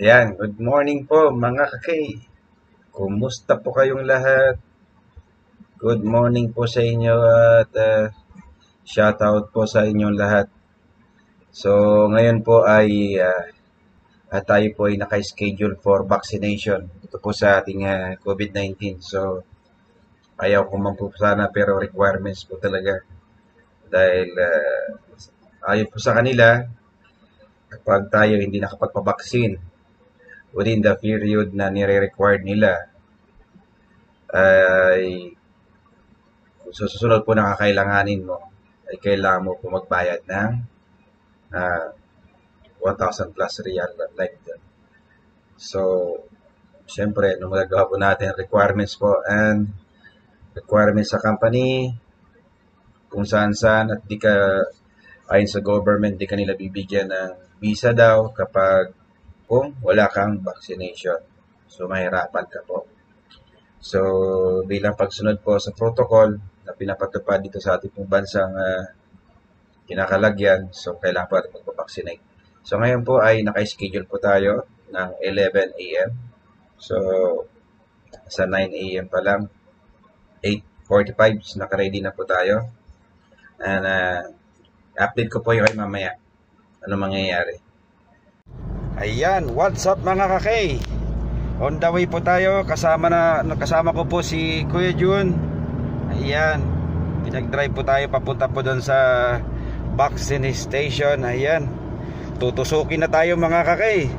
Ayan, good morning po mga kakay. Kumusta po kayong lahat? Good morning po sa inyo at shout out po sa inyong lahat. So ngayon po ay tayo po ay naka-schedule for vaccination. Ito po sa ating COVID-19. So ayaw ko man po sana pero requirements po talaga. Dahil ayon po sa kanila, kapag tayo hindi nakapagpabaksin within the period na nire-required nila, ay so, susunod po na kakailanganin mo ay kailangan mo po magbayad ng ah, 1,000 plus real like that. So, siyempre, nung magagawa po natin requirements po and requirements sa company, kung saan-saan at di ka, ayon sa government, di ka nila bibigyan ng visa daw kapag kung wala kang vaccination. So, mahirapan ka po. So, bilang pagsunod po sa protocol na pinapatupad dito sa ating pong bansang kinakalagyan, so kailangan po natin magpapaksinate. So ngayon po ay naka-schedule po tayo ng 11 a.m. So sa 9 a.m. pa lang, 8:45, so naka-ready na po tayo. And update ko po yung kayo mamaya ano mangyayari. Ayan, what's up mga kakay? On the way po tayo, kasama ko po si Kuya Jun. Ayan, pinag-drive po tayo papunta po doon sa vaccine station. Ayan, tutusukin na tayo mga kakay.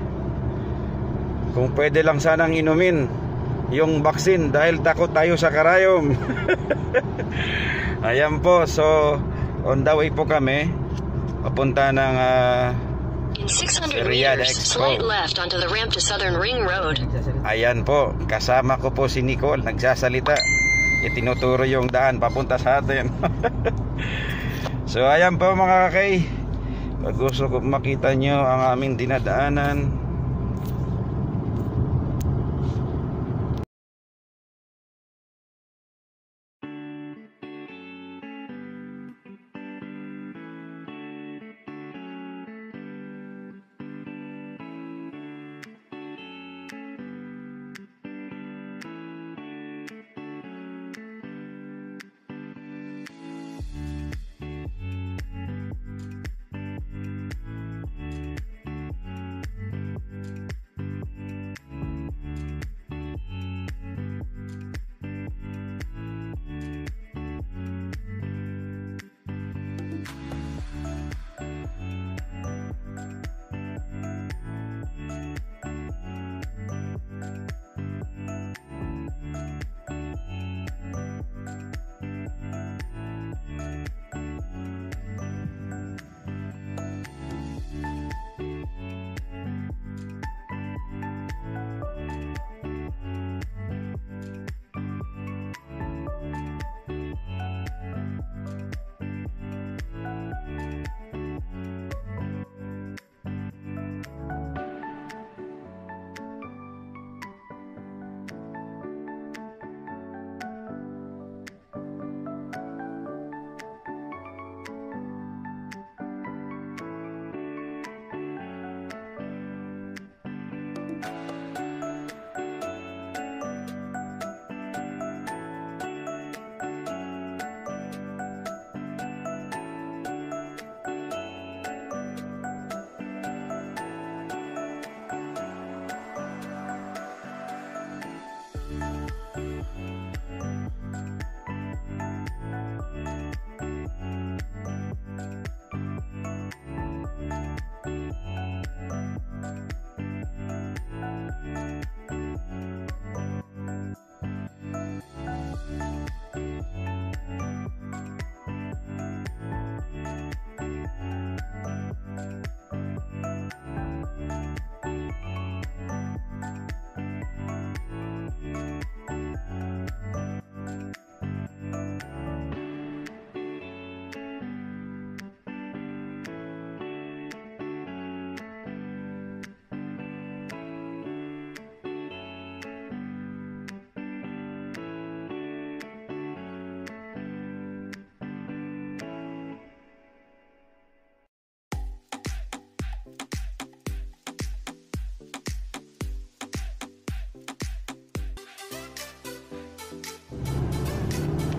Kung pwede lang sanang inumin yung vaccine dahil takot tayo sa karayom. Ayan po, so on the way po kami papunta ng In 600 Riyadh meters, Expo. slight left onto the ramp to Southern Ring Road. Ayan po, kasama ko po si Nicole, nagsasalita. Itinuturo yung daan papunta sa atin. So ayan po mga kakay, pag gusto ko makita nyo ang aming dinadaanan.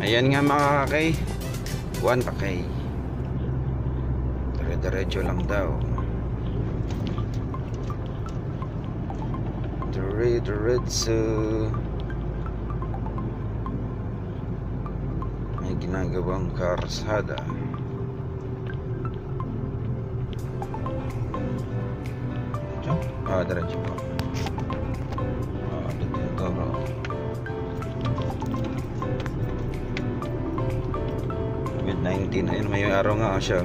Ayan nga mga kakay, Juan Pakay. Dire-diretso lang daw. Dire-diretso. May ginagawang karsada. Diretso po. Dito yung toro. COVID-19. Ayun, may araw nga siya.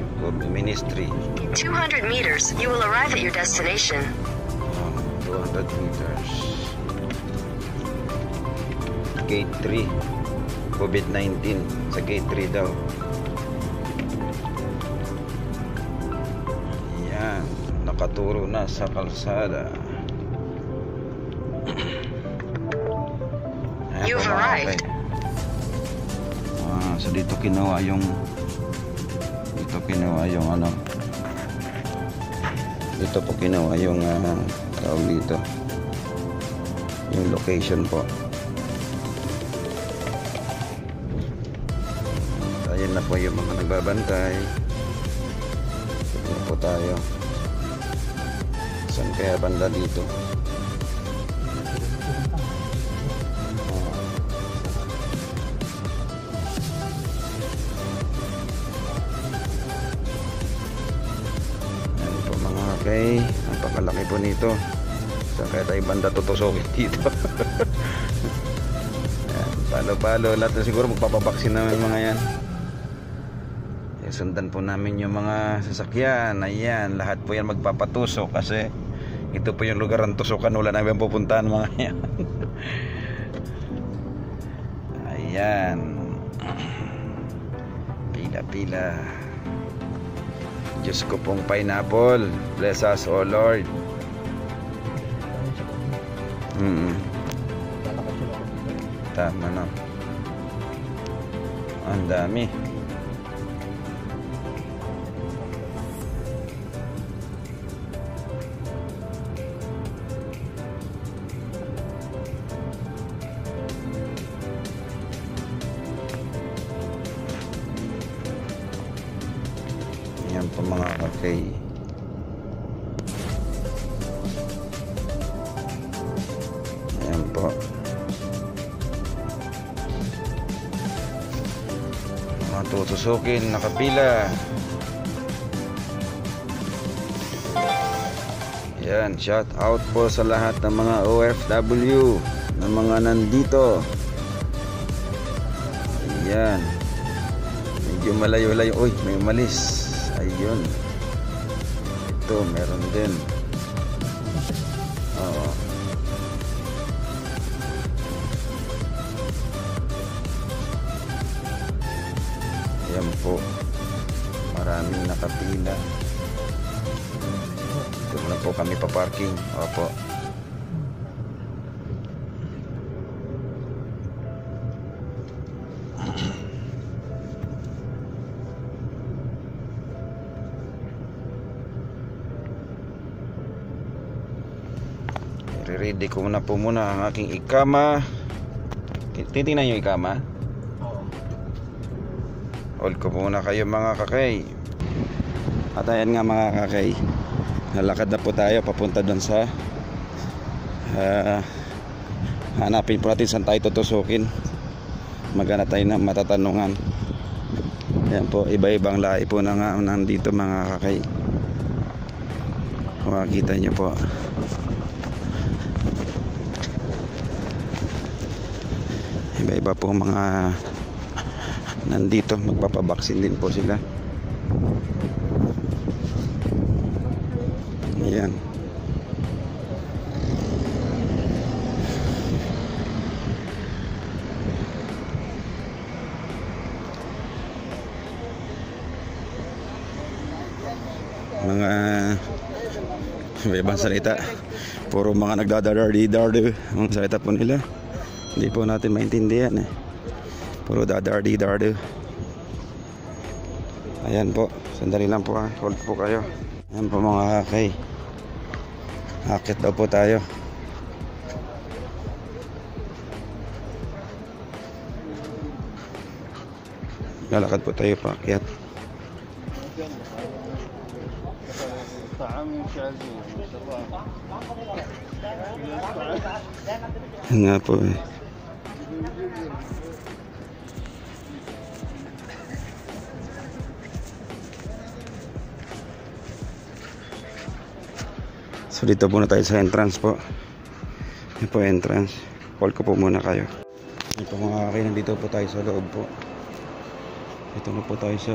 Ministry. In 200 meters, you will arrive at your destination. 200 meters. Gate 3. COVID-19. Sa gate 3 daw. Ayan. Nakaturo na sa kalsada. Ayan, You've arrived. So dito kinuha yung ano, dito po kinuha yung tawag dito, yung location po. Ayan na po yung mga nagbabantay. Dito po tayo. Saan kaya banda dito? Okay, napakalaki po nito. So kaya tayo banda tutusokin dito. Palo-palo, lahat na siguro magpapabaksin naman mga yan. Sundan po namin yung mga sasakyan. Ayan, lahat po yan magpapatusok kasi ito po yung lugar ng tusukan. Wala namin pupuntahan mga yan. Ayan, pila-pila. Diyos ko pong pineapple, bless us, O Lord. Tama na. Ang dami. Ayan po mga kakay. Ayan po. Mga tutusukin, nakapila. Ayan, shout out po sa lahat ng mga OFW na mga nandito. Ayan. Medyo malayo-layo. Uy, may umalis. Ayun. Ito, meron din. Oo. Ayan po. Maraming nakapila. Ito na po kami pa-parking. Opo. Ready ko na po muna ang aking ikama. Titingnan yung ikama. Hold ko muna kayo mga kakay. At ayan nga mga kakay, nalakad na po tayo papunta doon sa hanapin po natin saan tayo tutusukin. Maghanap tayo ng matatanungan. Ayan po, iba-ibang lahi po na nga nandito mga kakay. Makikita nyo po. Iba-iba po mga nandito, magpapabaksin din po sila. Ayan. Mga iba-ibang salita. Puro mga nagdadardi-dardi ang salita po nila. Hindi po natin maintindihan eh. Puro dadardi-dardi. Ayan po, sandali lang po ha. Hold po kayo. Ayan po mga kakay. Akit daw po tayo. Lalakad po tayo pa. Akyat. Yan nga po eh. So dito muna tayo sa entrance po. Yan po entrance. Call ko po muna kayo. Yan po mga kakay, nandito po tayo sa loob po. Dito na po tayo sa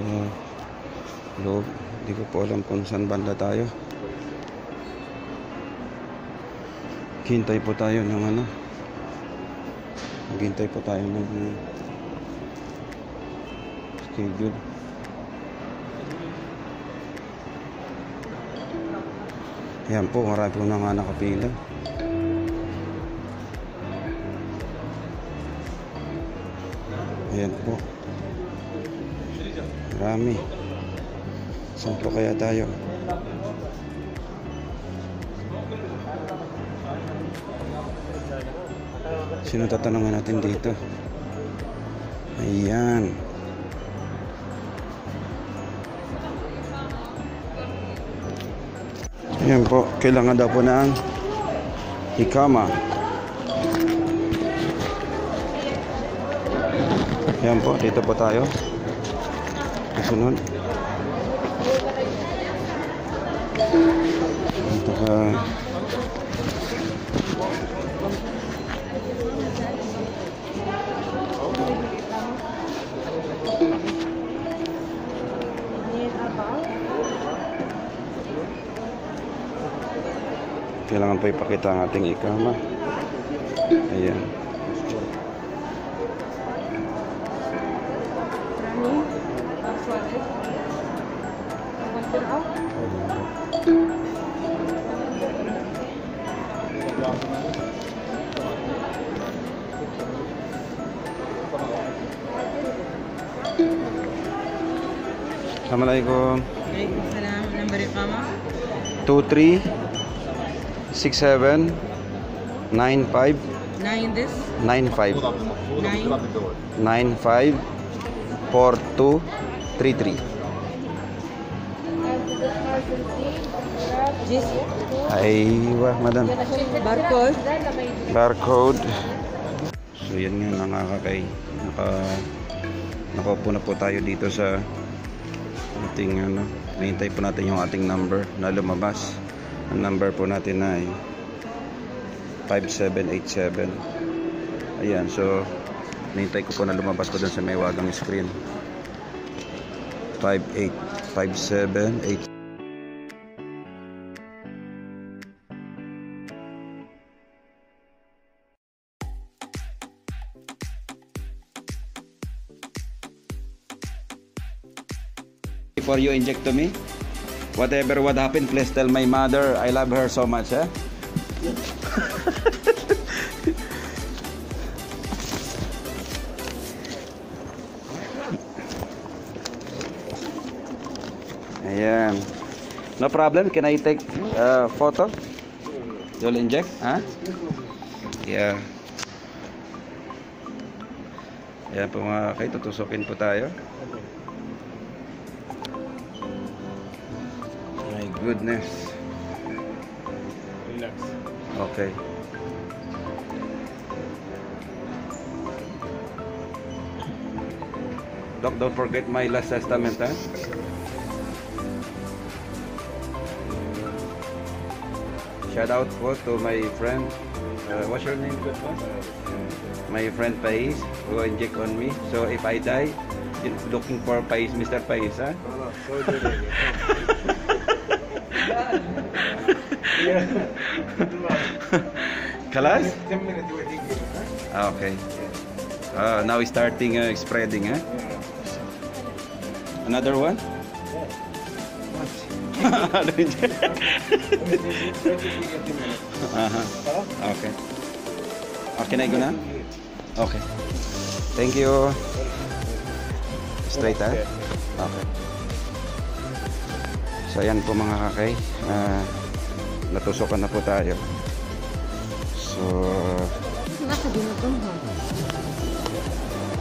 loob. Hindi ko po alam kung saan banda tayo. Hintay po tayo ng ano. Maghintay po tayo ng schedule. Ayan po, marami po na nga nakapila. Ayan po. Marami. Saan po kaya tayo? Sino tatanungin natin dito? Ayan. Ayan po, kailangan daw po ng ikama. Ayan po, dito po tayo. Kasunod. Dito ka. Kailangan pa ipakita ang ating ikama. Ayan. Assalamualaikum. Waalaikumsalam. Number ikama? 2367 95 9 this 95 9 95 4233. Jis Aywa, madam. barcode. Barcode. So yan nga nakakakay. Nakaupo na po tayo dito sa ating ano. Hinihintay po natin yung ating number na lumabas. Ang number po natin ay 5787. Ayan, so hinihintay ko po na lumabas ko dun sa may wagang screen. 58787. Before you inject to me, whatever what happened, please tell my mother I love her so much, eh? Ayan. No problem, can I take a photo? You'll inject, huh? Yeah. Ayan po mga kay, tutusukin po tayo. My goodness. Relax. Okay. Doc, don't forget my last testament, huh? Shout out po to my friend. What's your name, good boss? My friend Pais, who inject on me. So if I die, you're looking for Pais, Mr. Pais, huh? So good. Kalas? 10 minutes waiting. Okay. Now we're starting spreading, huh? Another one? Okay. Can I go na? Okay. Thank you. Straight, ha? Okay. So, ayan po mga kakay. Natusokan na po tayo. So, Nasa din na ito.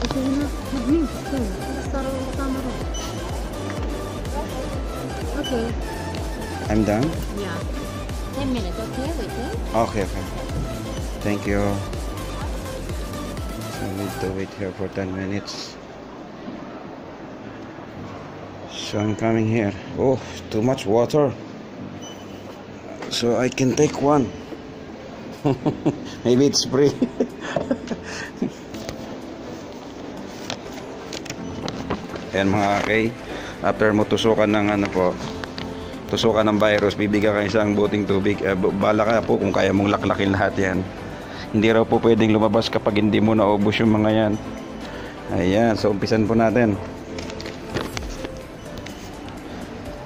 Ito na. Mag-mix. Okay. I'm done? Yeah. 10 minutes, okay? Waiting. Okay. Thank you. So I need to wait here for 10 minutes. So I'm coming here. Oh, too much water. So I can take one. Maybe it's free. Ayan mga kay, after mo tusukan ng tusukan ng virus, bibigyan ka isang buting tubig. Bala ka po kung kaya mong laklakin lahat yan. Hindi raw po pwedeng lumabas kapag hindi mo naubos yung mga yan. Ayan, so umpisan po natin.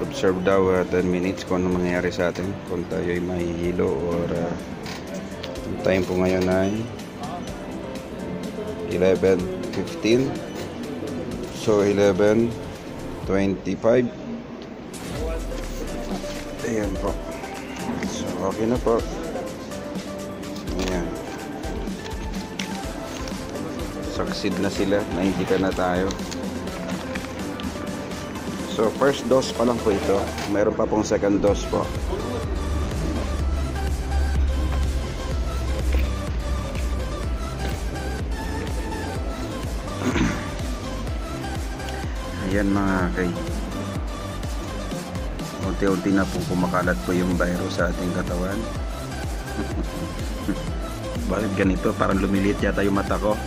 Observe daw 10 minutes kung ano mangyayari sa atin, kung tayo ay mahihilo or yung time po ngayon ay 11:15. So 11:25. Ayan po. So okay na po. Ayan. Succeed na sila. Naindikan na tayo. So first dose pa lang po ito. Meron pa pong second dose po. Ayan mga kay, unti-unti na po kumakalat po yung virus sa ating katawan. Bakit ganito? Parang lumilit yata yung mata ko.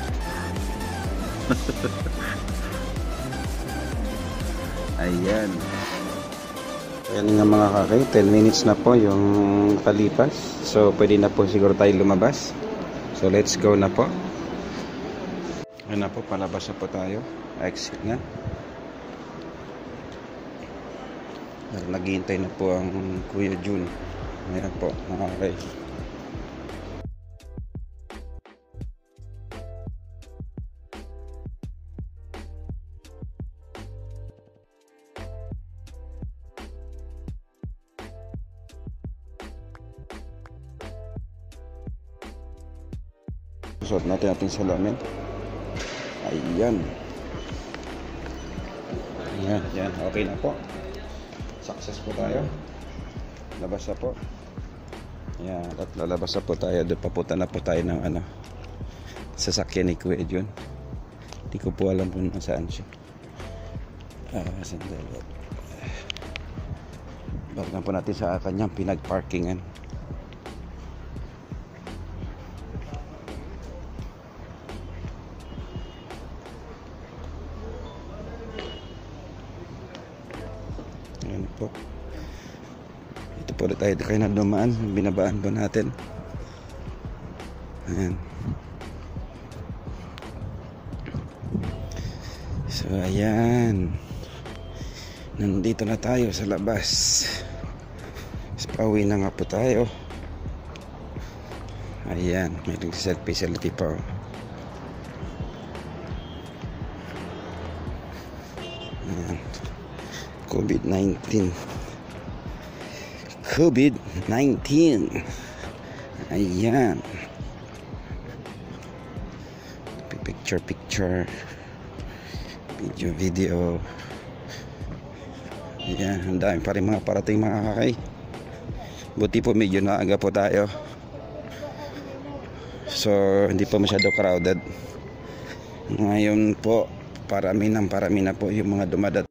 Ayan. Ayan nga mga kakay, 10 minutes na po yung kalipas. So pwede na po siguro tayo lumabas. So let's go na po. Ayan na po, palabas na po tayo. Exit na. Naghihintay na po ang Kuya Jun. Ayan po mga kakay. Suot natin ating salamin. Ayan. Ayan. Okay na po. Success po tayo. Labas na po. Ayan. At lalabas na po tayo. Papunta na po tayo ng sasakyan ni Kuya Jun. Hindi ko po alam kung nasaan siya. Sandali. Balikan po natin sa kanyang pinag-parkingan. Ayan po. Ito po tayo na dumaan. Binabaan po natin. Ayan. So ayan. Nandito na tayo sa labas. Pauwi na nga po tayo. Ayan. May selfie facility pa. Ayan. COVID-19. Ayan. Picture. Video. Ayan. Ang dami pa rin mga parating mga kakay. Buti po medyo naaga po tayo. So hindi po masyado crowded. Ngayon po parami na po yung mga dumadat.